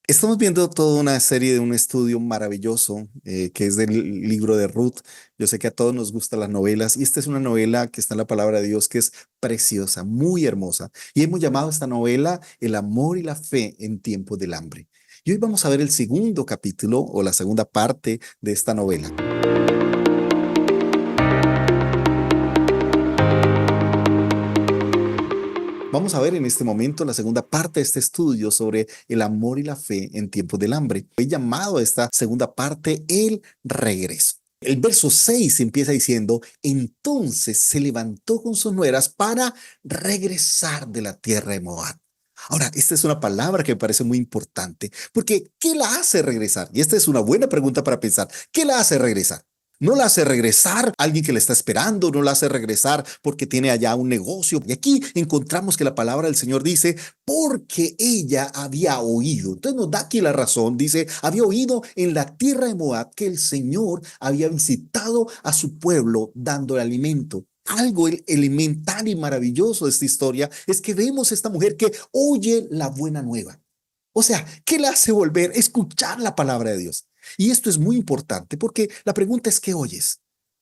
Estamos viendo toda una serie de un estudio maravilloso que es del libro de Ruth. Yo sé que a todos nos gustan las novelas y esta es una novela que está en la palabra de Dios que es preciosa, muy hermosa. Y hemos llamado a esta novela El amor y la fe en tiempos del hambre. Y hoy vamos a ver el segundo capítulo o la segunda parte de esta novela. Vamos a ver en este momento la segunda parte de este estudio sobre el amor y la fe en tiempos del hambre. He llamado a esta segunda parte el regreso. El verso 6 empieza diciendo, entonces se levantó con sus nueras para regresar de la tierra de Moab. Ahora, esta es una palabra que me parece muy importante, porque ¿qué la hace regresar? Y esta es una buena pregunta para pensar. ¿Qué la hace regresar? No la hace regresar alguien que le está esperando, no la hace regresar porque tiene allá un negocio. Y aquí encontramos que la palabra del Señor dice, porque ella había oído. Entonces nos da aquí la razón, dice, había oído en la tierra de Moab que el Señor había visitado a su pueblo dándole alimento. Algo elemental y maravilloso de esta historia es que vemos a esta mujer que oye la buena nueva. O sea, ¿qué le hace volver a escuchar la palabra de Dios? Y esto es muy importante porque la pregunta es, ¿qué oyes?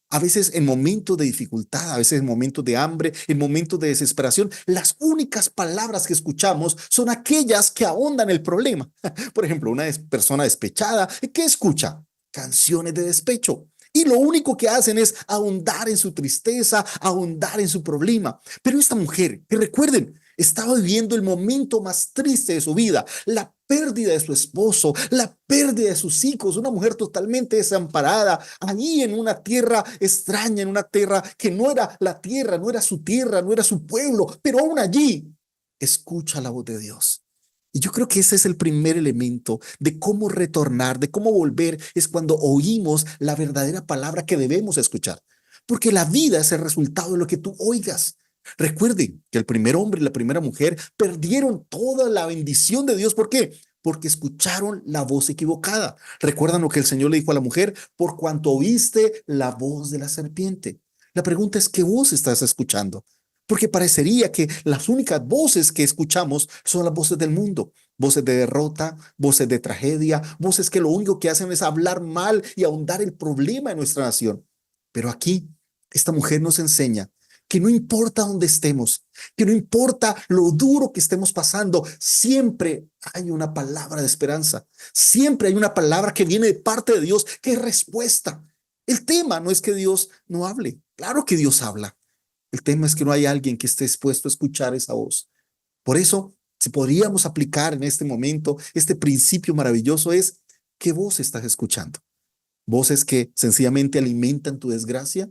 A veces en momentos de dificultad, a veces en momentos de hambre, en momentos de desesperación, las únicas palabras que escuchamos son aquellas que ahondan el problema. Por ejemplo, una persona despechada, ¿qué escucha? Canciones de despecho. Y lo único que hacen es ahondar en su tristeza, ahondar en su problema. Pero esta mujer, que recuerden, estaba viviendo el momento más triste de su vida, la pérdida de su esposo, la pérdida de sus hijos, una mujer totalmente desamparada, allí en una tierra extraña, en una tierra que no era la tierra, no era su tierra, no era su pueblo, pero aún allí escucha la voz de Dios. Y yo creo que ese es el primer elemento de cómo retornar, de cómo volver, es cuando oímos la verdadera palabra que debemos escuchar. Porque la vida es el resultado de lo que tú oigas. Recuerden que el primer hombre y la primera mujer perdieron toda la bendición de Dios. ¿Por qué? Porque escucharon la voz equivocada. ¿Recuerdan lo que el Señor le dijo a la mujer? Por cuanto oíste la voz de la serpiente. La pregunta es, ¿qué voz estás escuchando? Porque parecería que las únicas voces que escuchamos son las voces del mundo, voces de derrota, voces de tragedia, voces que lo único que hacen es hablar mal y ahondar el problema de nuestra nación. Pero aquí, esta mujer nos enseña que no importa dónde estemos, que no importa lo duro que estemos pasando, siempre hay una palabra de esperanza, siempre hay una palabra que viene de parte de Dios, que es respuesta. El tema no es que Dios no hable, claro que Dios habla. El tema es que no hay alguien que esté dispuesto a escuchar esa voz. Por eso, si podríamos aplicar en este momento este principio maravilloso es, ¿qué voz estás escuchando? ¿Voces que sencillamente alimentan tu desgracia?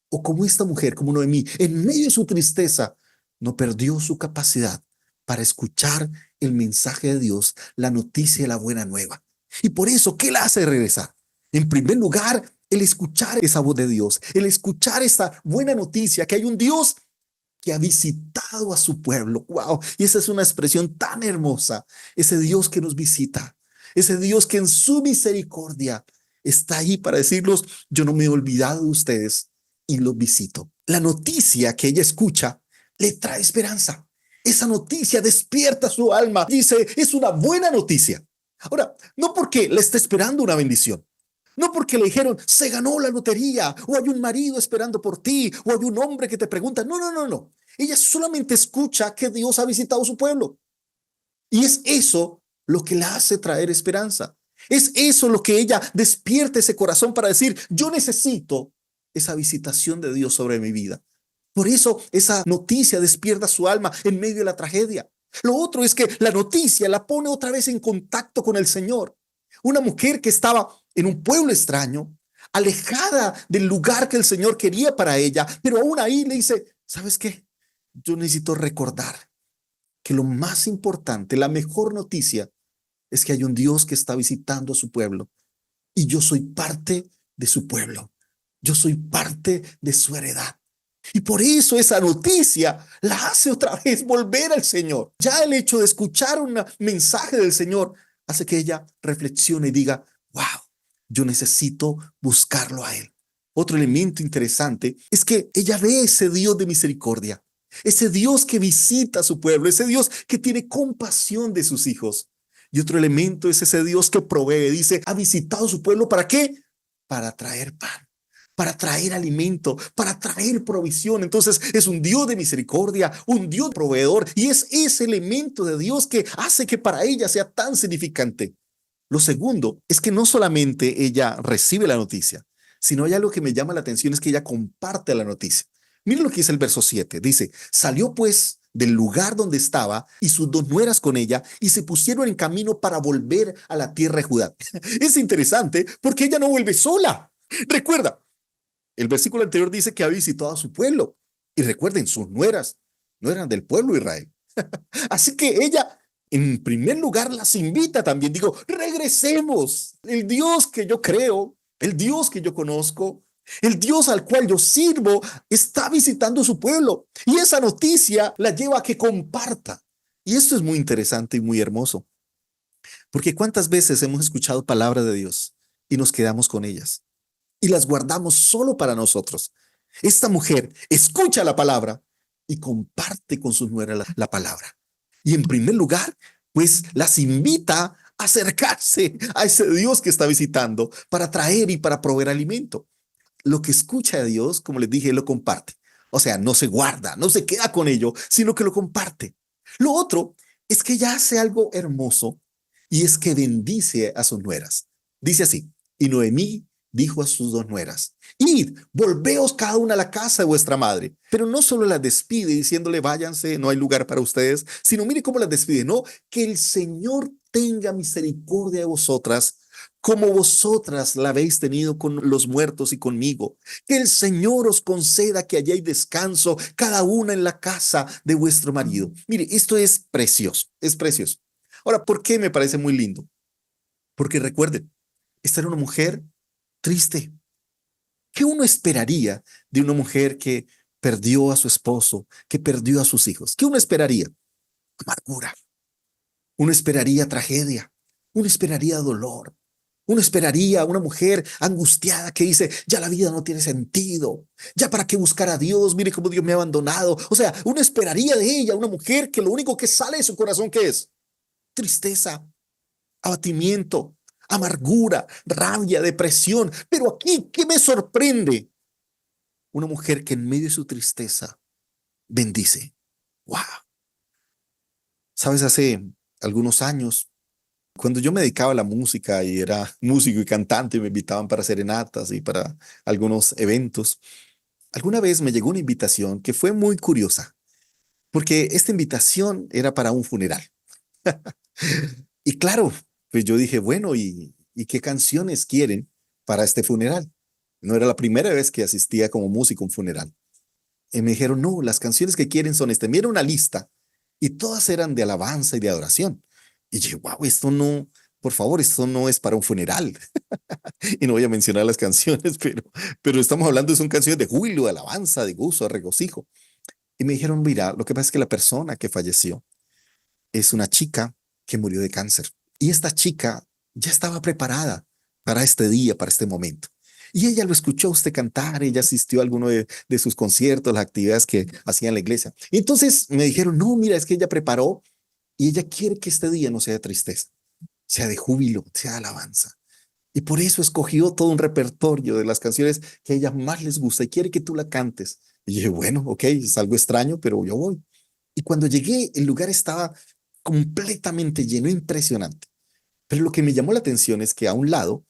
¿O como esta mujer, como Noemí, en medio de su tristeza, no perdió su capacidad para escuchar el mensaje de Dios, la noticia de la buena nueva? Y por eso, ¿qué la hace regresar? En primer lugar, el escuchar esa voz de Dios, el escuchar esta buena noticia que hay un Dios que ha visitado a su pueblo. Wow, y esa es una expresión tan hermosa. Ese Dios que nos visita, ese Dios que en su misericordia está ahí para decirnos, yo no me he olvidado de ustedes y los visito. La noticia que ella escucha le trae esperanza. Esa noticia despierta su alma. Dice, es una buena noticia. Ahora, no porque le está esperando una bendición, no porque le dijeron, se ganó la lotería, o hay un marido esperando por ti, o hay un hombre que te pregunta. No, no, no, no. Ella solamente escucha que Dios ha visitado su pueblo. Y es eso lo que la hace traer esperanza. Es eso lo que ella despierta ese corazón para decir, yo necesito esa visitación de Dios sobre mi vida. Por eso esa noticia despierta su alma en medio de la tragedia. Lo otro es que la noticia la pone otra vez en contacto con el Señor. Una mujer que estaba en un pueblo extraño, alejada del lugar que el Señor quería para ella, pero aún ahí le dice, ¿sabes qué? Yo necesito recordar que lo más importante, la mejor noticia, es que hay un Dios que está visitando a su pueblo y yo soy parte de su pueblo. Yo soy parte de su heredad. Y por eso esa noticia la hace otra vez volver al Señor. Ya el hecho de escuchar un mensaje del Señor hace que ella reflexione y diga, wow, yo necesito buscarlo a Él. Otro elemento interesante es que ella ve ese Dios de misericordia, ese Dios que visita a su pueblo, ese Dios que tiene compasión de sus hijos. Y otro elemento es ese Dios que provee. Dice, ha visitado su pueblo. ¿Para qué? Para traer pan, para traer alimento, para traer provisión. Entonces es un Dios de misericordia, un Dios proveedor. Y es ese elemento de Dios que hace que para ella sea tan significante. Lo segundo es que no solamente ella recibe la noticia, sino hay algo que me llama la atención, es que ella comparte la noticia. Miren lo que dice el verso 7. Dice, salió pues del lugar donde estaba y sus dos nueras con ella y se pusieron en camino para volver a la tierra de Judá. Es interesante porque ella no vuelve sola. Recuerda, el versículo anterior dice que ha visitado a su pueblo. Y recuerden, sus nueras no eran del pueblo de Israel. Así que ella, en primer lugar, las invita también. Digo, regresemos. El Dios que yo creo, el Dios que yo conozco, el Dios al cual yo sirvo, está visitando su pueblo. Y esa noticia la lleva a que comparta. Y esto es muy interesante y muy hermoso. Porque cuántas veces hemos escuchado palabra de Dios y nos quedamos con ellas y las guardamos solo para nosotros. Esta mujer escucha la palabra y comparte con sus nueras la palabra. Y en primer lugar, pues las invita a acercarse a ese Dios que está visitando para traer y para proveer alimento. Lo que escucha de Dios, como les dije, lo comparte. O sea, no se guarda, no se queda con ello, sino que lo comparte. Lo otro es que ella hace algo hermoso y es que bendice a sus nueras. Dice así, y Noemí dijo a sus dos nueras, id, volveos cada una a la casa de vuestra madre. Pero no solo las despide diciéndole, váyanse, no hay lugar para ustedes, sino mire cómo las despide, no, que el Señor tenga misericordia de vosotras, como vosotras la habéis tenido con los muertos y conmigo. Que el Señor os conceda que hayáis descanso, cada una en la casa de vuestro marido. Mire, esto es precioso, es precioso. Ahora, ¿por qué me parece muy lindo? Porque recuerden, esta era una mujer triste. ¿Qué uno esperaría de una mujer que perdió a su esposo, que perdió a sus hijos? ¿Qué uno esperaría? Amargura. Uno esperaría tragedia. Uno esperaría dolor. Uno esperaría a una mujer angustiada que dice, ya la vida no tiene sentido, ya para qué buscar a Dios, mire cómo Dios me ha abandonado. O sea, uno esperaría de ella una mujer que lo único que sale de su corazón, ¿qué es? Tristeza, abatimiento, amargura, rabia, depresión. Pero aquí, ¿qué me sorprende? Una mujer que en medio de su tristeza bendice. ¡Wow! Sabes, hace algunos años, cuando yo me dedicaba a la música y era músico y cantante y me invitaban para serenatas y para algunos eventos, alguna vez me llegó una invitación que fue muy curiosa, porque esta invitación era para un funeral. Y claro, pues yo dije, bueno, ¿y qué canciones quieren para este funeral? No era la primera vez que asistía como músico a un funeral. Y me dijeron, no, las canciones que quieren son este. Mira una lista. Y todas eran de alabanza y de adoración. Y dije, wow, esto no, por favor, esto no es para un funeral. Y no voy a mencionar las canciones, pero estamos hablando de son canciones de júbilo, de alabanza, de gozo, de regocijo. Y me dijeron, mira, lo que pasa es que la persona que falleció es una chica que murió de cáncer. Y esta chica ya estaba preparada para este día, para este momento. Y ella lo escuchó a usted cantar, ella asistió a alguno de sus conciertos, las actividades que hacía en la iglesia. Y entonces me dijeron, no, mira, es que ella preparó y ella quiere que este día no sea de tristeza, sea de júbilo, sea de alabanza. Y por eso escogió todo un repertorio de las canciones que a ella más les gusta y quiere que tú la cantes. Y dije, bueno, ok, es algo extraño, pero yo voy. Y cuando llegué, el lugar estaba completamente lleno, impresionante. Pero lo que me llamó la atención es que a un lado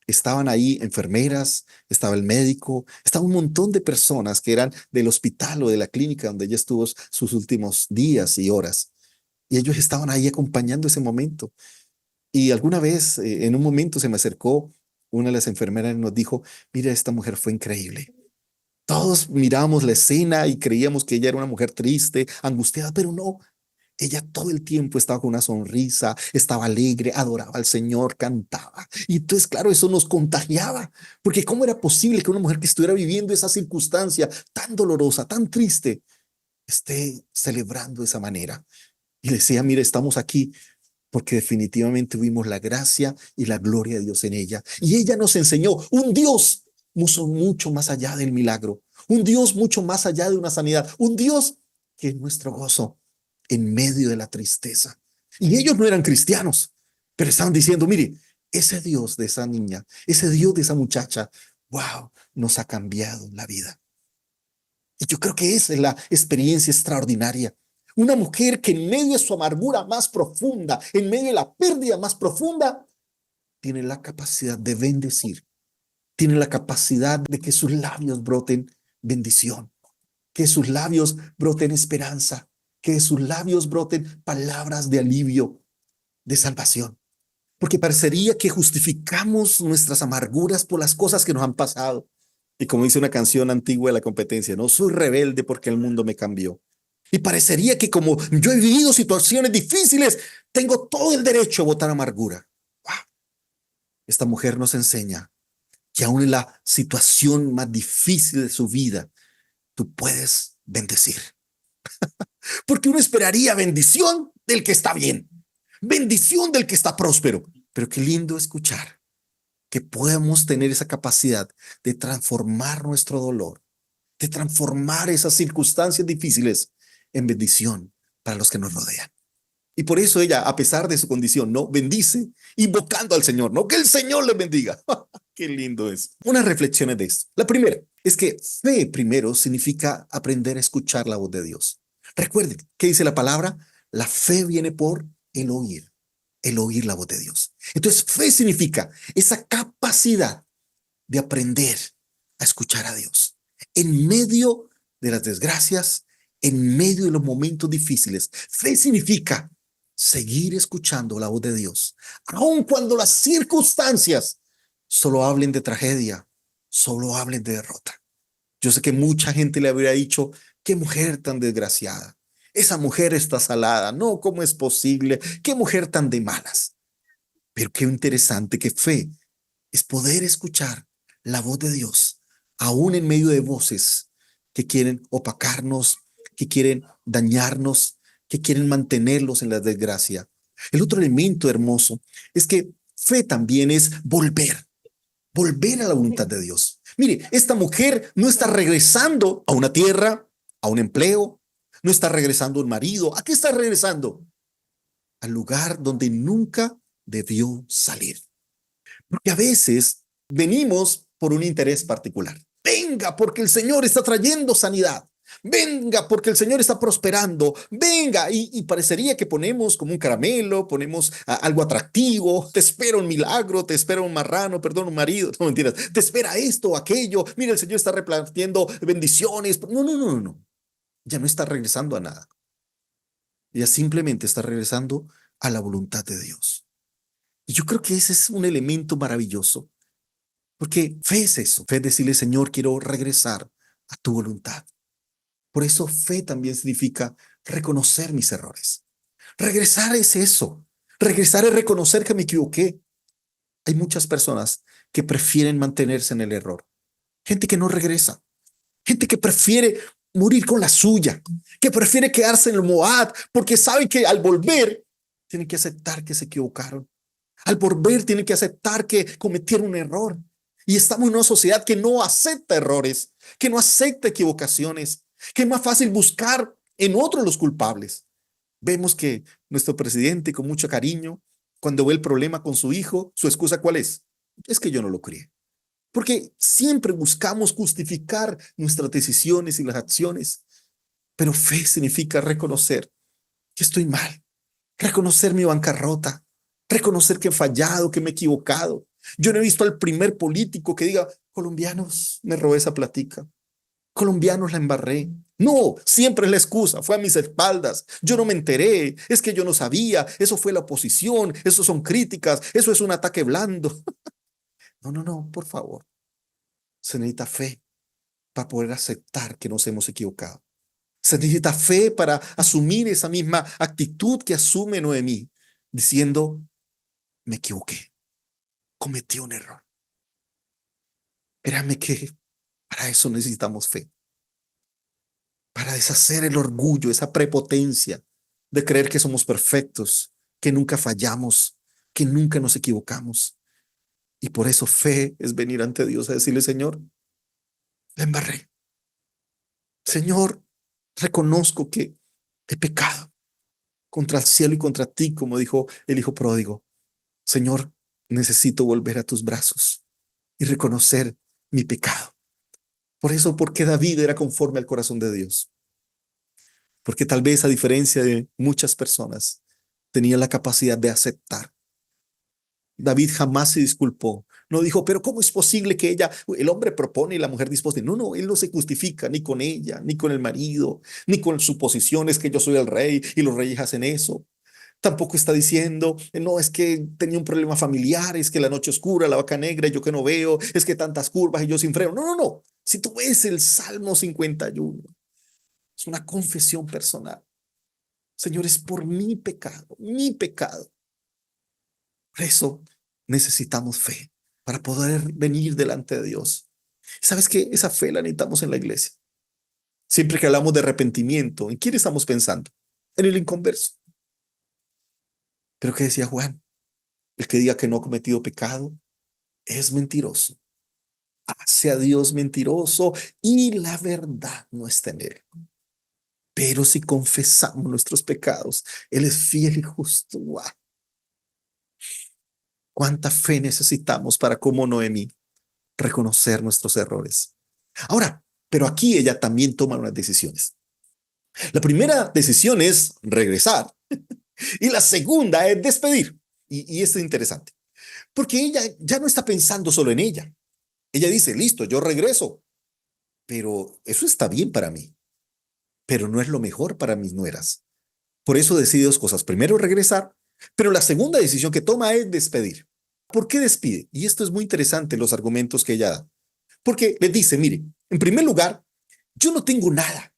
estaban ahí enfermeras, estaba el médico, estaba un montón de personas que eran del hospital o de la clínica donde ella estuvo sus últimos días y horas. Y ellos estaban ahí acompañando ese momento. Y alguna vez, en un momento, se me acercó una de las enfermeras y nos dijo, mira, esta mujer fue increíble. Todos mirábamos la escena y creíamos que ella era una mujer triste, angustiada, pero no, ella todo el tiempo estaba con una sonrisa, estaba alegre, adoraba al Señor, cantaba. Y entonces, claro, eso nos contagiaba, porque ¿cómo era posible que una mujer que estuviera viviendo esa circunstancia tan dolorosa, tan triste, esté celebrando de esa manera? Y decía, mire, estamos aquí porque definitivamente vimos la gracia y la gloria de Dios en ella. Y ella nos enseñó un Dios mucho más allá del milagro, un Dios mucho más allá de una sanidad, un Dios que es nuestro gozo en medio de la tristeza. Y ellos no eran cristianos, Pero estaban diciendo, mire, ese Dios de esa niña, ese Dios de esa muchacha, wow, nos ha cambiado la vida. Y yo creo que esa es la experiencia extraordinaria. Una mujer que en medio de su amargura más profunda, en medio de la pérdida más profunda, tiene la capacidad de bendecir, tiene la capacidad de que sus labios broten bendición, que sus labios broten esperanza, que sus labios broten palabras de alivio, de salvación. Porque parecería que justificamos nuestras amarguras por las cosas que nos han pasado. Y como dice una canción antigua de la competencia, no soy rebelde porque el mundo me cambió. Y parecería que como yo he vivido situaciones difíciles, tengo todo el derecho a votar amargura. ¡Wow! Esta mujer nos enseña que aún en la situación más difícil de su vida, tú puedes bendecir. Porque uno esperaría bendición del que está bien, bendición del que está próspero. Pero qué lindo escuchar que podemos tener esa capacidad de transformar nuestro dolor, de transformar esas circunstancias difíciles en bendición para los que nos rodean. Y por eso ella, a pesar de su condición, no bendice, invocando al Señor, no que el Señor le bendiga. Qué lindo es. Unas reflexiones de esto. La primera es que fe primero significa aprender a escuchar la voz de Dios. Recuerden, ¿qué dice la palabra? La fe viene por el oír la voz de Dios. Entonces, fe significa esa capacidad de aprender a escuchar a Dios en medio de las desgracias, en medio de los momentos difíciles. Fe significa seguir escuchando la voz de Dios, aun cuando las circunstancias solo hablen de tragedia, solo hablen de derrota. Yo sé que mucha gente le habría dicho, qué mujer tan desgraciada. Esa mujer está salada. No, ¿cómo es posible? Qué mujer tan de malas. Pero qué interesante que fe es poder escuchar la voz de Dios, aún en medio de voces que quieren opacarnos, que quieren dañarnos, que quieren mantenerlos en la desgracia. El otro elemento hermoso es que fe también es volver a la voluntad de Dios. Mire, esta mujer no está regresando a una tierra, a un empleo, no está regresando a un marido. ¿A qué está regresando? Al lugar donde nunca debió salir. Porque a veces venimos por un interés particular. Venga, porque el Señor está trayendo sanidad. Venga, porque el Señor está prosperando. Venga, y parecería que ponemos como un caramelo, ponemos algo atractivo. Te espera un milagro, te espera un marrano, perdón, un marido. No mentiras. Te espera esto o aquello. Mira, el Señor está repartiendo bendiciones. No, no, no, no, no. Ya no está regresando a nada. Ya simplemente está regresando a la voluntad de Dios. Y yo creo que ese es un elemento maravilloso. Porque fe es eso, fe es decirle, Señor, quiero regresar a tu voluntad. Por eso fe también significa reconocer mis errores. Regresar es eso. Regresar es reconocer que me equivoqué. Hay muchas personas que prefieren mantenerse en el error. Gente que no regresa. Gente que prefiere morir con la suya. Que prefiere quedarse en el Moab porque sabe que al volver tienen que aceptar que se equivocaron. Al volver tienen que aceptar que cometieron un error. Y estamos en una sociedad que no acepta errores, que no acepta equivocaciones, que es más fácil buscar en otros los culpables. Vemos que nuestro presidente, con mucho cariño, cuando ve el problema con su hijo, su excusa ¿cuál es? Es que yo no lo crié. Porque siempre buscamos justificar nuestras decisiones y las acciones. Pero fe significa reconocer que estoy mal, reconocer mi bancarrota, reconocer que he fallado, que me he equivocado. Yo no he visto al primer político que diga, colombianos, me robé esa platica, colombianos la embarré. No, siempre es la excusa, fue a mis espaldas, yo no me enteré, es que yo no sabía, eso fue la oposición, eso son críticas, eso es un ataque blando. No, no, no, por favor, se necesita fe para poder aceptar que nos hemos equivocado. Se necesita fe para asumir esa misma actitud que asume Noemí, diciendo, me equivoqué, cometí un error. Créanme que para eso necesitamos fe, para deshacer el orgullo, esa prepotencia de creer que somos perfectos, que nunca fallamos, que nunca nos equivocamos. Y por eso fe es venir ante Dios a decirle, Señor, la embarré. Señor, reconozco que he pecado contra el cielo y contra ti, como dijo el hijo pródigo. Señor, necesito volver a tus brazos y reconocer mi pecado. Por eso, porque David era conforme al corazón de Dios. Porque tal vez, a diferencia de muchas personas, tenía la capacidad de aceptar. David jamás se disculpó. No dijo, pero ¿cómo es posible que el hombre propone y la mujer dispone? No, no, él no se justifica ni con ella, ni con el marido, ni con suposiciones que yo soy el rey y los reyes hacen eso. Tampoco está diciendo, no, es que tenía un problema familiar, es que la noche oscura, la vaca negra, y yo que no veo, es que tantas curvas y yo sin freno. No, no, no. Si tú ves el Salmo 51, es una confesión personal. Señor, es por mi pecado, mi pecado. Por eso necesitamos fe para poder venir delante de Dios. ¿Sabes qué? Esa fe la necesitamos en la iglesia. Siempre que hablamos de arrepentimiento, ¿en quién estamos pensando? En el inconverso. Pero ¿qué decía Juan? El que diga que no ha cometido pecado es mentiroso. Hace a Dios mentiroso y la verdad no está en él. Pero si confesamos nuestros pecados, Él es fiel y justo. ¡Wow! ¿Cuánta fe necesitamos para, como Noemí, reconocer nuestros errores? Ahora, pero aquí ella también toma unas decisiones. La primera decisión es regresar y la segunda es despedir. Y esto es interesante, porque ella ya no está pensando solo en ella. Ella dice, listo, yo regreso, pero eso está bien para mí, pero no es lo mejor para mis nueras. Por eso decide dos cosas. Primero, regresar, pero la segunda decisión que toma es despedir. ¿Por qué despide? Y esto es muy interesante, los argumentos que ella da. Porque le dice, mire, en primer lugar, yo no tengo nada.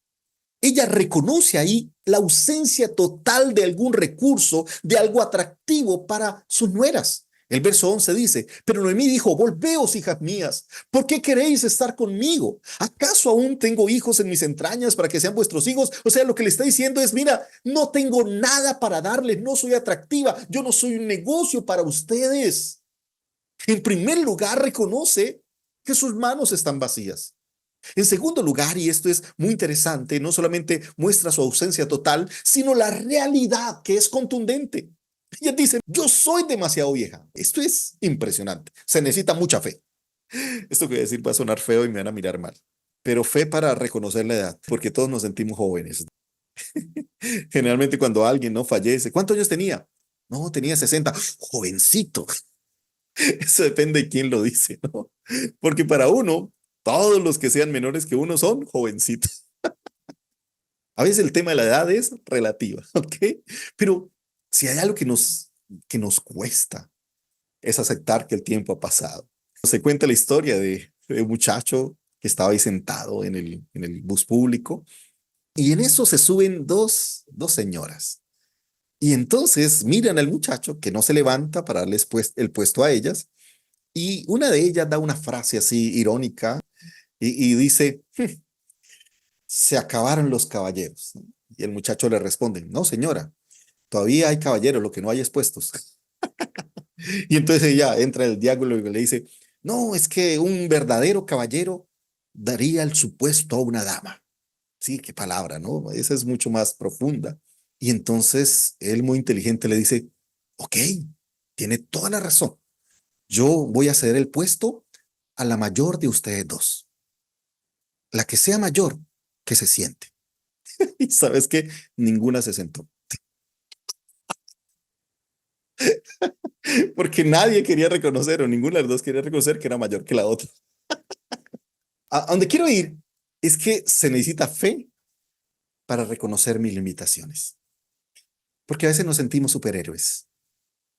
Ella reconoce ahí la ausencia total de algún recurso, de algo atractivo para sus nueras. El verso 11 dice, pero Noemí dijo, volveos, hijas mías, ¿por qué queréis estar conmigo? ¿Acaso aún tengo hijos en mis entrañas para que sean vuestros hijos? O sea, lo que le está diciendo es, mira, no tengo nada para darles, no soy atractiva, yo no soy un negocio para ustedes. En primer lugar, reconoce que sus manos están vacías. En segundo lugar, y esto es muy interesante, no solamente muestra su ausencia total, sino la realidad que es contundente. Ella dice, yo soy demasiado vieja. Esto es impresionante. Se necesita mucha fe. Esto que voy a decir va a sonar feo y me van a mirar mal. Pero fe para reconocer la edad, porque todos nos sentimos jóvenes. Generalmente cuando alguien no fallece, ¿cuántos años tenía? No, tenía 60. Jovencito. Eso depende de quién lo dice, ¿no? Porque para uno, todos los que sean menores que uno son jovencitos. A veces el tema de la edad es relativa, ¿ok? Pero si hay algo que nos cuesta, es aceptar que el tiempo ha pasado. Se cuenta la historia de un muchacho que estaba ahí sentado en el bus público y en eso se suben dos señoras. Y entonces miran al muchacho que no se levanta para darles el puesto a ellas y una de ellas da una frase así irónica y dice, se acabaron los caballeros. Y el muchacho le responde, no señora, todavía hay caballeros, lo que no hay es puestos. Y entonces ella entra en el diálogo y le dice, no, es que un verdadero caballero daría el supuesto a una dama. Sí, qué palabra, ¿no? Esa es mucho más profunda. Y entonces él muy inteligente le dice, ok, tiene toda la razón. Yo voy a ceder el puesto a la mayor de ustedes dos. La que sea mayor, que se siente. Y sabes que ninguna se sentó, porque nadie quería reconocer, o ninguna de las dos quería reconocer que era mayor que la otra. A donde quiero ir es que se necesita fe para reconocer mis limitaciones, porque a veces nos sentimos superhéroes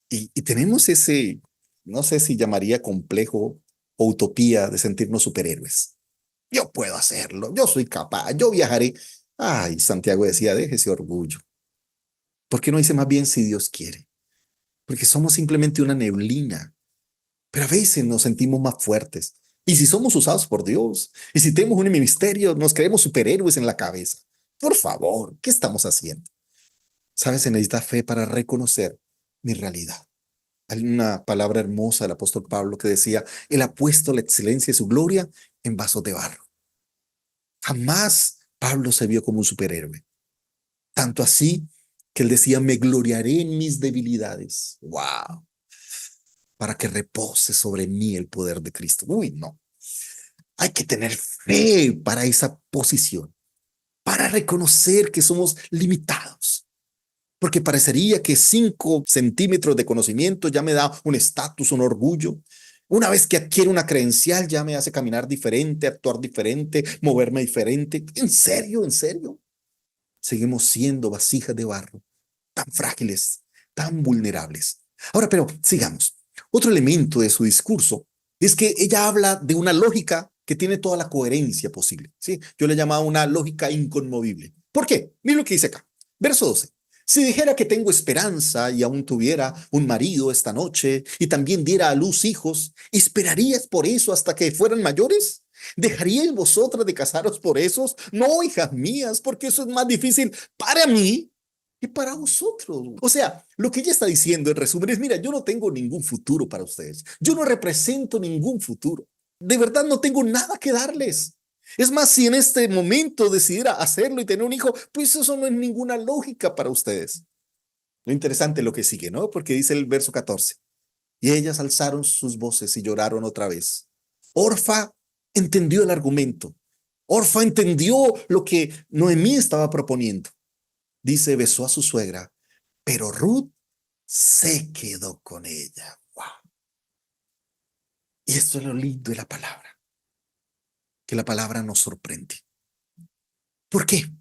y tenemos ese, no sé si llamaría complejo o utopía de sentirnos superhéroes. Yo puedo hacerlo, yo soy capaz, yo viajaré. Ay, Santiago decía, deje ese orgullo. ¿Por qué no dice más bien si Dios quiere? Porque somos simplemente una neblina, pero a veces nos sentimos más fuertes. Y si somos usados por Dios, y si tenemos un ministerio, nos creemos superhéroes en la cabeza. Por favor, ¿qué estamos haciendo? ¿Sabes? Se necesita fe para reconocer mi realidad. Hay una palabra hermosa del apóstol Pablo que decía, Él ha puesto la excelencia y su gloria en vasos de barro. Jamás Pablo se vio como un superhéroe. Tanto así que él decía, me gloriaré en mis debilidades. ¡Wow! para que repose sobre mí el poder de Cristo. Uy, no. Hay que tener fe para esa posición, para reconocer que somos limitados. Porque parecería que 5 centímetros de conocimiento ya me da un estatus, un orgullo. Una vez que adquiero una credencial, ya me hace caminar diferente, actuar diferente, moverme diferente. ¿En serio? ¿En serio? Seguimos siendo vasijas de barro, tan frágiles, tan vulnerables. Ahora, pero sigamos. Otro elemento de su discurso es que ella habla de una lógica que tiene toda la coherencia posible, ¿sí? Yo le llamaba una lógica inconmovible. ¿Por qué? Mira lo que dice acá. Verso 12. Si dijera que tengo esperanza y aún tuviera un marido esta noche y también diera a luz hijos, ¿esperarías por eso hasta que fueran mayores? ¿Dejaríais vosotras de casaros por esos? No, hijas mías, porque eso es más difícil para mí que para vosotros. O sea, lo que ella está diciendo en resumen es, mira, yo no tengo ningún futuro para ustedes. Yo no represento ningún futuro. De verdad no tengo nada que darles. Es más, si en este momento decidiera hacerlo y tener un hijo, pues eso no es ninguna lógica para ustedes. Lo interesante es lo que sigue, ¿no? Porque dice el verso 14. Y ellas alzaron sus voces y lloraron otra vez. Orfa entendió el argumento. Orfa entendió lo que Noemí estaba proponiendo. Dice, besó a su suegra, pero Ruth se quedó con ella. Wow. Y esto es lo lindo de la palabra, que la palabra nos sorprende. ¿Por qué?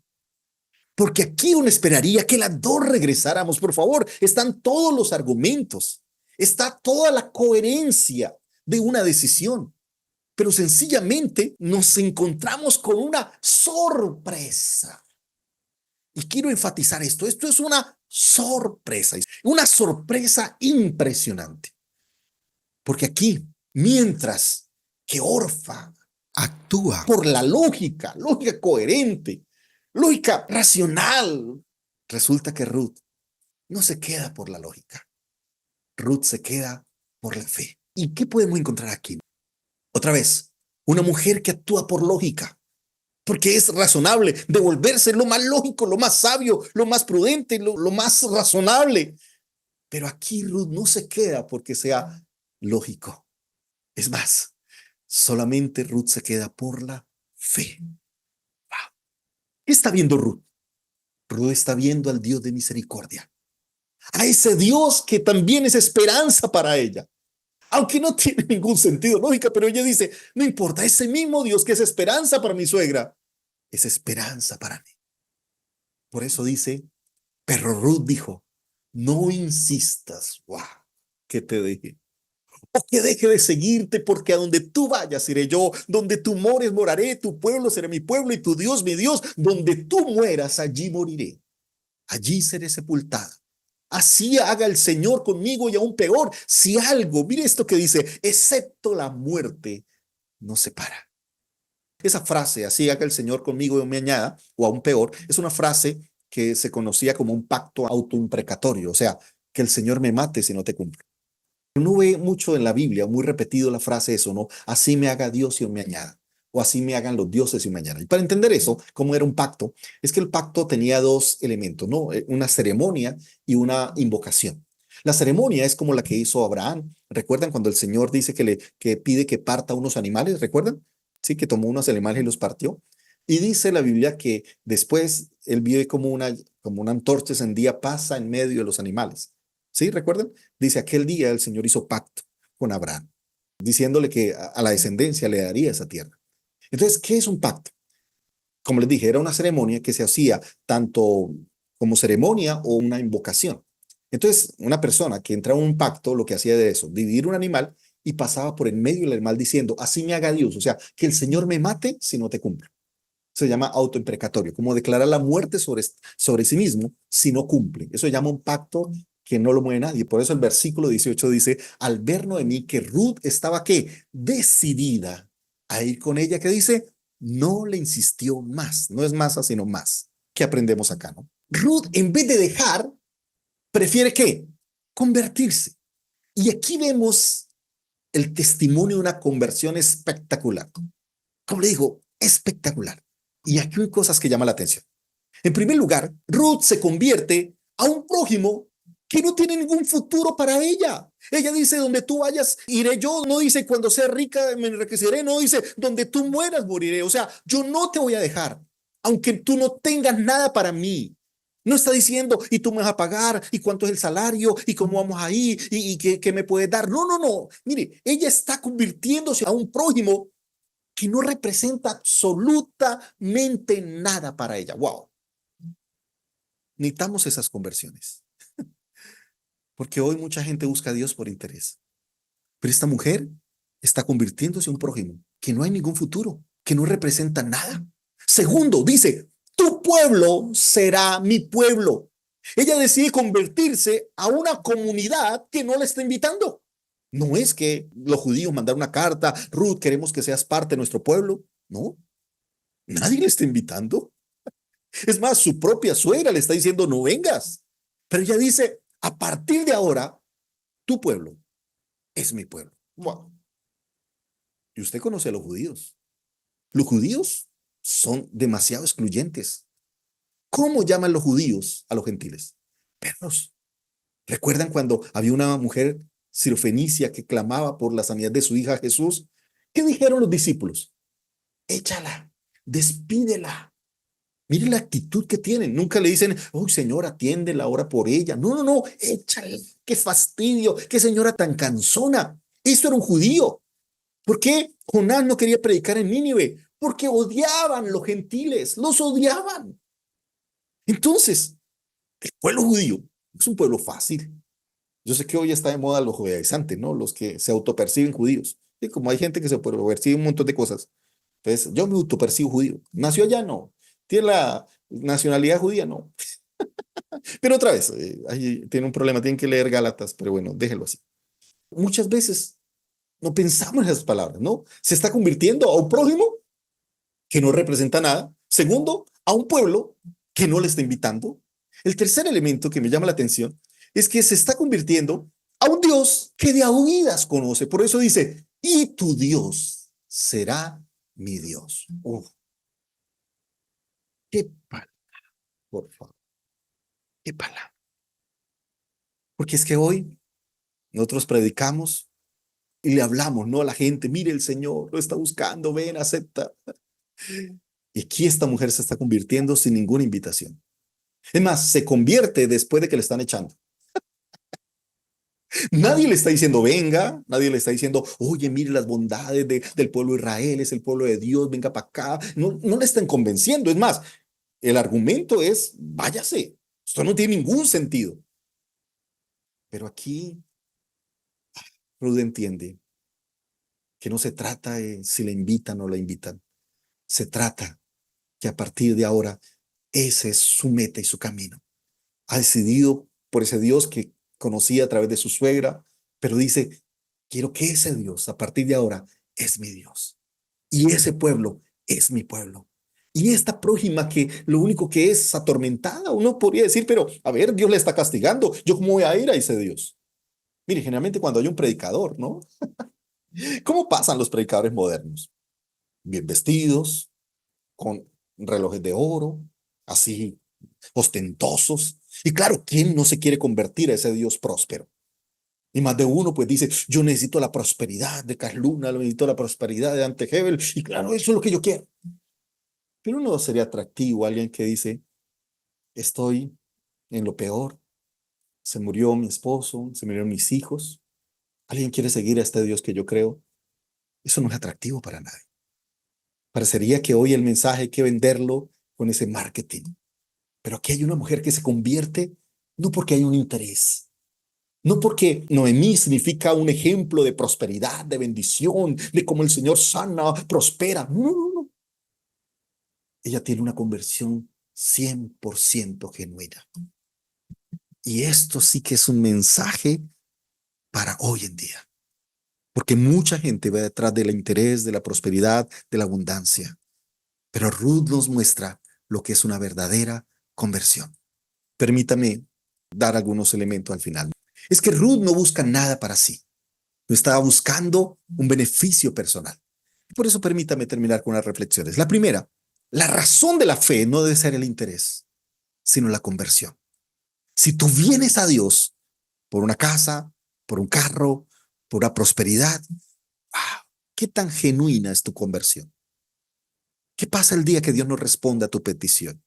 Porque aquí uno esperaría que las dos regresáramos. Por favor, están todos los argumentos, está toda la coherencia de una decisión. Pero sencillamente nos encontramos con una sorpresa. Y quiero enfatizar esto. Esto es una sorpresa impresionante. Porque aquí, mientras que Orfa actúa por la lógica coherente, lógica racional, resulta que Ruth no se queda por la lógica. Ruth se queda por la fe. ¿Y qué podemos encontrar aquí? Otra vez, una mujer que actúa por lógica, porque es razonable, devolverse lo más lógico, lo más sabio, lo más prudente, lo más razonable. Pero aquí Ruth no se queda porque sea lógico. Es más, solamente Ruth se queda por la fe. Wow. ¿Qué está viendo Ruth? Ruth está viendo al Dios de misericordia, a ese Dios que también es esperanza para ella. Aunque no tiene ningún sentido lógica, pero ella dice, no importa, ese mismo Dios que es esperanza para mi suegra, es esperanza para mí. Por eso dice, pero Ruth dijo, no insistas, wow, que te deje. O que deje de seguirte, porque a donde tú vayas iré yo, donde tú mores moraré, tu pueblo será mi pueblo y tu Dios mi Dios, donde tú mueras allí moriré, allí seré sepultada. Así haga el Señor conmigo y aún peor, si algo, mire esto que dice, excepto la muerte, nos separa. Esa frase, así haga el Señor conmigo y aún me añada, o aún peor, es una frase que se conocía como un pacto autoimprecatorio, o sea, que el Señor me mate si no te cumplo. Uno ve mucho en la Biblia, muy repetido la frase eso, ¿no? Así me haga Dios y me añada, o así me hagan los dioses y me añadan. Y para entender eso, cómo era un pacto, es que el pacto tenía dos elementos, ¿no? Una ceremonia y una invocación. La ceremonia es como la que hizo Abraham. ¿Recuerdan cuando el Señor dice que pide que parta unos animales? ¿Recuerdan? Sí, que tomó unos animales y los partió. Y dice la Biblia que después él vio como una antorcha encendida pasa en medio de los animales. ¿Sí? ¿Recuerdan? Dice, aquel día el Señor hizo pacto con Abraham, diciéndole que a la descendencia le daría esa tierra. Entonces, ¿qué es un pacto? Como les dije, era una ceremonia que se hacía tanto como ceremonia o una invocación. Entonces, una persona que entraba en un pacto, lo que hacía de eso, dividir un animal y pasaba por en medio del animal diciendo, así me haga Dios, o sea, que el Señor me mate si no te cumplo. Se llama autoimprecatorio, como declarar la muerte sobre sí mismo si no cumple. Eso se llama un pacto que no lo mueve nadie. Por eso el versículo 18 dice, al ver Noemí que Ruth estaba, ¿qué? Decidida a ir con ella, que dice, no le insistió más. No es más, sino más. ¿Qué aprendemos acá, no? Ruth, en vez de dejar, prefiere, ¿qué? Convertirse. Y aquí vemos el testimonio de una conversión espectacular. Como le digo, espectacular. Y aquí hay cosas que llaman la atención. En primer lugar, Ruth se convierte a un prójimo que no tiene ningún futuro para ella. Ella dice, donde tú vayas, iré yo. No dice, cuando sea rica, me enriqueceré. No dice, donde tú mueras, moriré. O sea, yo no te voy a dejar, aunque tú no tengas nada para mí. No está diciendo, y tú me vas a pagar, y cuánto es el salario, y cómo vamos ahí, y qué me puedes dar. No, no, no. Mire, ella está convirtiéndose a un prójimo que no representa absolutamente nada para ella. Wow. Necesitamos esas conversiones, porque hoy mucha gente busca a Dios por interés. Pero esta mujer está convirtiéndose en un prójimo que no hay ningún futuro, que no representa nada. Segundo, dice, tu pueblo será mi pueblo. Ella decide convertirse a una comunidad que no le está invitando. No es que los judíos mandaron una carta, Ruth, queremos que seas parte de nuestro pueblo. No, nadie le está invitando. Es más, su propia suegra le está diciendo, no vengas. Pero ella dice, a partir de ahora, tu pueblo es mi pueblo. Wow. Y usted conoce a los judíos. Los judíos son demasiado excluyentes. ¿Cómo llaman los judíos a los gentiles? Perros. ¿Recuerdan cuando había una mujer sirofenicia que clamaba por la sanidad de su hija Jesús? ¿Qué dijeron los discípulos? Échala, despídela. Mire la actitud que tienen. Nunca le dicen, oh, Señor, atiéndela, ora por ella. No, no, no, échale. Qué fastidio, qué señora tan cansona. Esto era un judío. ¿Por qué Jonás no quería predicar en Nínive? Porque odiaban los gentiles, los odiaban. Entonces, el pueblo judío es un pueblo fácil. Yo sé que hoy está de moda los judaizantes, ¿no? Los que se autoperciben judíos. Y como hay gente que se percibe un montón de cosas. Entonces, yo me autopercibo judío. ¿Nació allá? No. ¿Tiene la nacionalidad judía? No. Pero otra vez, ahí tiene un problema, tienen que leer Gálatas, pero bueno, déjelo así. Muchas veces no pensamos en esas palabras, ¿no? Se está convirtiendo a un prójimo que no representa nada. Segundo, a un pueblo que no le está invitando. El tercer elemento que me llama la atención es que se está convirtiendo a un Dios que de a oídas conoce. Por eso dice, y tu Dios será mi Dios. Uf, qué palabra, por favor, qué palabra. Porque es que hoy nosotros predicamos y le hablamos, ¿no? A la gente, mire, el Señor lo está buscando, ven, acepta. Y aquí esta mujer se está convirtiendo sin ninguna invitación. Es más, se convierte después de que le están echando. Nadie le está diciendo, venga, nadie le está diciendo, oye, mire las bondades del pueblo de Israel, es el pueblo de Dios, venga para acá. No, no le están convenciendo. Es más, el argumento es, váyase. Esto no tiene ningún sentido. Pero aquí Ruth entiende que no se trata de si le invitan o la invitan. Se trata que a partir de ahora ese es su meta y su camino. Ha decidido por ese Dios que conocía a través de su suegra, pero dice, quiero que ese Dios a partir de ahora es mi Dios. Y ese pueblo es mi pueblo. Y esta prójima que lo único que es atormentada, uno podría decir, pero a ver, Dios le está castigando. ¿Yo cómo voy a ir a ese Dios? Mire, generalmente cuando hay un predicador, ¿no? ¿Cómo pasan los predicadores modernos? Bien vestidos, con relojes de oro, así ostentosos. Y claro, ¿quién no se quiere convertir a ese Dios próspero? Y más de uno pues dice, yo necesito la prosperidad de Carluna, necesito la prosperidad de Antehebel, y claro, eso es lo que yo quiero. Pero no sería atractivo alguien que dice, estoy en lo peor, se murió mi esposo, se murieron mis hijos, alguien quiere seguir a este Dios que yo creo. Eso no es atractivo para nadie. Parecería que hoy el mensaje hay que venderlo con ese marketing. Pero aquí hay una mujer que se convierte no porque hay un interés, no porque Noemí significa un ejemplo de prosperidad, de bendición, de cómo el Señor sana, prospera. No, no, no. Ella tiene una conversión 100% genuina. Y esto sí que es un mensaje para hoy en día. Porque mucha gente va detrás del interés, de la prosperidad, de la abundancia. Pero Ruth nos muestra lo que es una verdadera conversión. Permítame dar algunos elementos al final. Es que Ruth no busca nada para sí. No estaba buscando un beneficio personal. Por eso permítame terminar con unas reflexiones. La primera, la razón de la fe no debe ser el interés, sino la conversión. Si tú vienes a Dios por una casa, por un carro, por una prosperidad. ¡Wow! ¿Qué tan genuina es tu conversión? ¿Qué pasa el día que Dios no responda a tu petición?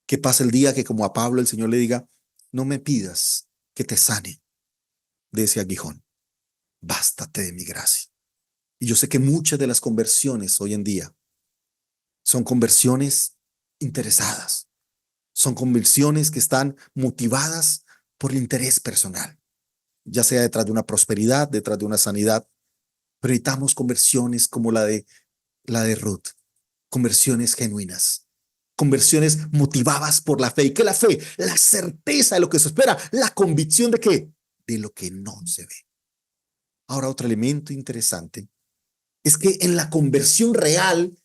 ¿Qué pasa el día que, como a Pablo, el Señor le diga, no me pidas que te sane de ese aguijón? Bástate de mi gracia. Y yo sé que muchas de las conversiones hoy en día son conversiones interesadas, son conversiones que están motivadas por el interés personal, ya sea detrás de una prosperidad, detrás de una sanidad. Pero necesitamos conversiones como la de Ruth, conversiones genuinas, conversiones motivadas por la fe. ¿Y qué es la fe? La certeza de lo que se espera, la convicción de qué, de lo que no se ve. Ahora, otro elemento interesante es que en la conversión real,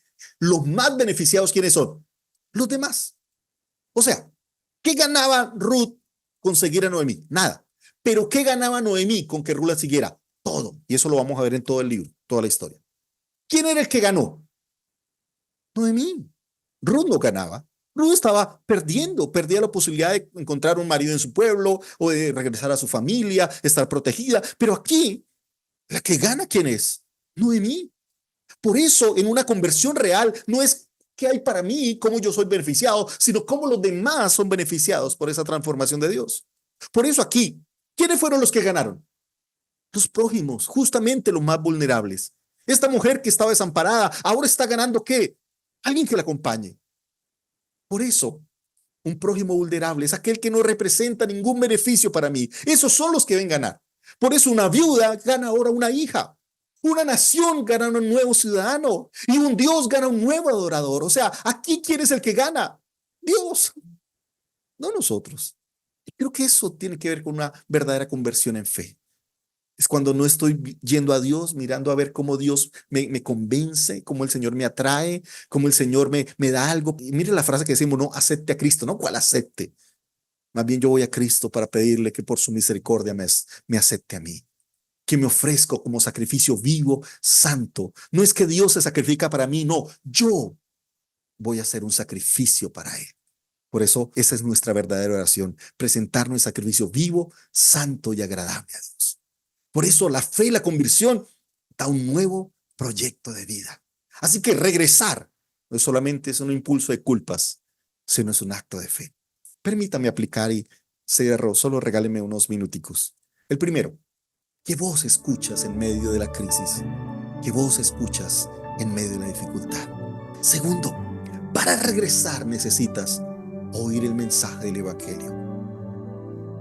los más beneficiados, ¿quiénes son? Los demás. O sea, ¿qué ganaba Ruth con seguir a Noemí? Nada. Pero ¿qué ganaba Noemí con que Ruth la siguiera? Todo. Y eso lo vamos a ver en todo el libro, toda la historia. ¿Quién era el que ganó? Noemí. Ruth no ganaba. Ruth estaba perdiendo, perdía la posibilidad de encontrar un marido en su pueblo o de regresar a su familia, estar protegida. Pero aquí, la que gana, ¿quién es? Noemí. Por eso, en una conversión real, no es qué hay para mí, cómo yo soy beneficiado, sino cómo los demás son beneficiados por esa transformación de Dios. Por eso aquí, ¿quiénes fueron los que ganaron? Los prójimos, justamente los más vulnerables. Esta mujer que estaba desamparada, ahora está ganando ¿qué? Alguien que la acompañe. Por eso, un prójimo vulnerable es aquel que no representa ningún beneficio para mí. Esos son los que ven ganar. Por eso una viuda gana ahora una hija. Una nación gana un nuevo ciudadano y un Dios gana un nuevo adorador. O sea, aquí ¿quién es el que gana? Dios, no nosotros. Y creo que eso tiene que ver con una verdadera conversión en fe. Es cuando no estoy yendo a Dios, mirando a ver cómo Dios me convence, cómo el Señor me atrae, cómo el Señor me da algo. Y mire la frase que decimos, no, acepte a Cristo, ¿no? ¿Cuál acepte? Más bien yo voy a Cristo para pedirle que por su misericordia me acepte a mí, que me ofrezco como sacrificio vivo, santo. No es que Dios se sacrifica para mí, no, yo voy a hacer un sacrificio para Él. Por eso esa es nuestra verdadera oración, presentarnos en sacrificio vivo, santo y agradable a Dios. Por eso la fe y la conversión da un nuevo proyecto de vida. Así que regresar no solamente es un impulso de culpas, sino es un acto de fe. Permítame aplicar y cierro, solo regáleme unos minuticos. El primero, ¿qué voz escuchas en medio de la crisis? ¿Qué voz escuchas en medio de la dificultad? Segundo, para regresar necesitas oír el mensaje del Evangelio.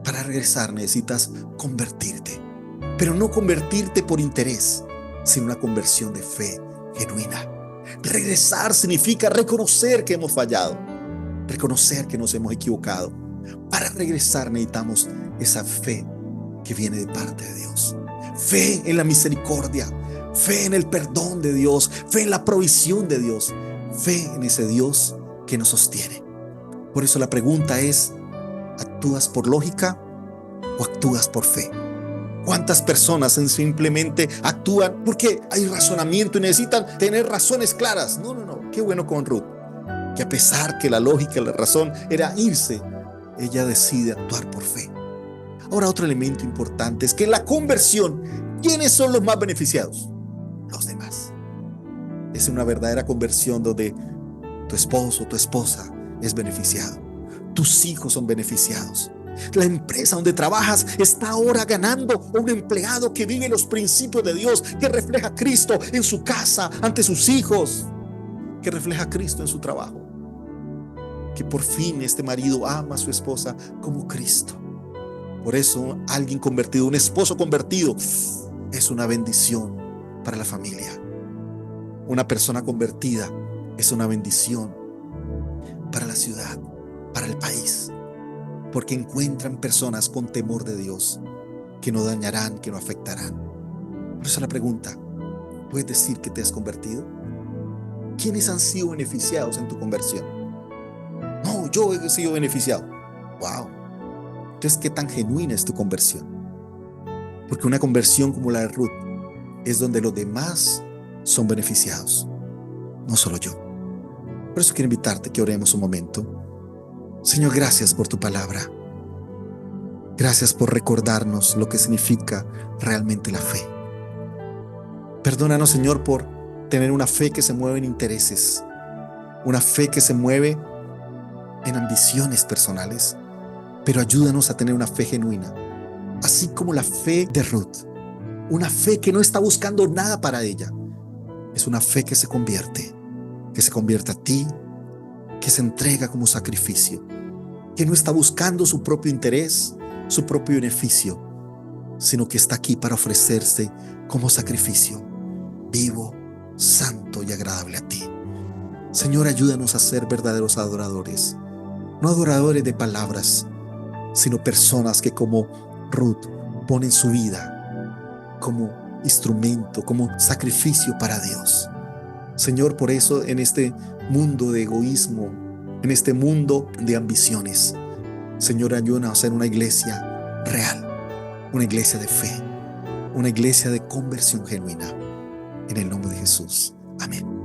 Para regresar necesitas convertirte, pero no convertirte por interés, sino una conversión de fe genuina. Regresar significa reconocer que hemos fallado, reconocer que nos hemos equivocado. Para regresar necesitamos esa fe que viene de parte de Dios. Fe en la misericordia, fe en el perdón de Dios, fe en la provisión de Dios, fe en ese Dios que nos sostiene. Por eso la pregunta es, ¿actúas por lógica o actúas por fe? ¿Cuántas personas simplemente actúan porque hay razonamiento y necesitan tener razones claras? No, no, no. Qué bueno con Ruth, que a pesar que la lógica y la razón era irse, ella decide actuar por fe. Ahora, otro elemento importante es que en la conversión, ¿quiénes son los más beneficiados? Los demás. Es una verdadera conversión donde tu esposo, tu esposa es beneficiado. Tus hijos son beneficiados. La empresa donde trabajas está ahora ganando un empleado que vive los principios de Dios, que refleja a Cristo en su casa, ante sus hijos, que refleja a Cristo en su trabajo. Que por fin este marido ama a su esposa como Cristo. Por eso alguien convertido, un esposo convertido, es una bendición para la familia. Una persona convertida es una bendición para la ciudad, para el país. Porque encuentran personas con temor de Dios, que no dañarán, que no afectarán. Por eso la pregunta, ¿puedes decir que te has convertido? ¿Quiénes han sido beneficiados en tu conversión? No, yo he sido beneficiado. Wow. Entonces, ¿qué tan genuina es tu conversión? Porque una conversión como la de Ruth es donde los demás son beneficiados, no solo yo. Por eso quiero invitarte que oremos un momento. Señor, gracias por tu palabra. Gracias por recordarnos lo que significa realmente la fe. Perdónanos, Señor, por tener una fe que se mueve en intereses, una fe que se mueve en ambiciones personales, pero ayúdanos a tener una fe genuina, así como la fe de Ruth, una fe que no está buscando nada para ella, es una fe que se convierte a ti, que se entrega como sacrificio, que no está buscando su propio interés, su propio beneficio, sino que está aquí para ofrecerse como sacrificio vivo, santo y agradable a ti. Señor, ayúdanos a ser verdaderos adoradores, no adoradores de palabras, sino personas que como Ruth ponen su vida como instrumento, como sacrificio para Dios. Señor, por eso en este mundo de egoísmo, en este mundo de ambiciones, Señor, ayúdanos a ser una iglesia real, una iglesia de fe, una iglesia de conversión genuina. En el nombre de Jesús. Amén.